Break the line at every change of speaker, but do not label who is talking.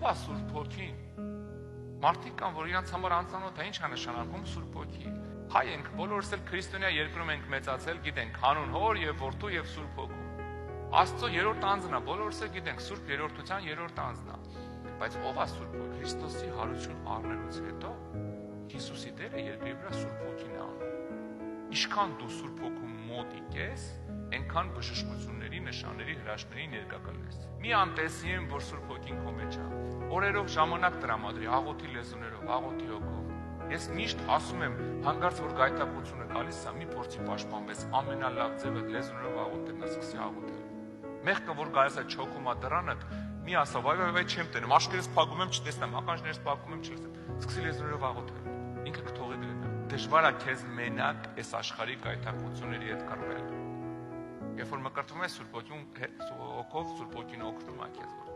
է Սուրբ Հոգին։ Մարդիկ կան, որ իրանց համար անծանոթ է, ինչ է նշանակում Սուրբ Հոգի։ Հայ ենք, բոլորս էլ քրիստոնյա երկրում ենք մեծացել, գիտենք հանուն Հոր եւ Որդու եւ Սուրբ Հոգու։ Աստծո երրորդ անձն է, բոլորս էլ գիտենք, Սուրբ Երրորդության երրորդ անձն է։ Բայց ով է Սուրբ Հոգի? Քրիստոսի հարություն առնելուց հետո Հիսուսի դերը երկրի վրա Սուրբ Հոգին է անում։ Ինչքան դու Սուրբ Հոգու մոտ ես, այնքան բժշկությունների, նշանների, հրաշքների ներկա կլինես։ Մի անտեսի եմ, որ Սուրբ Հոգին քո մեջ է։ Օրերով ժամանակ տրամադրի, աղոթի լեզուներով, աղոթի հոգով։ Ես միշտ ասում եմ, հանկարծ որ գայթակղությունը գալիս է, մի փորձի պաշտպանվես, ամենալավ ձևը լեզուներով աղոթելն է, սկսի աղոթել։ Մեղքը որ գալիս է չոքում է դրանդ, մի ասա, վայ, չեմ տենում, աշկերս փակում եմ, չտեսնեմ, ականջներս փակում եմ, չլսեմ։ Սկսի լեզուներով աղոթել։ Ինքը կթողի գնա։ Դժվար է քեզ մենակ այս աշխարհի գայթակղությունների հետ կռվել։ Երբ որ մկրտվում ես Սուրբ Հոգու հոգով, Սուրբ Հոգին օգնում է քեզ։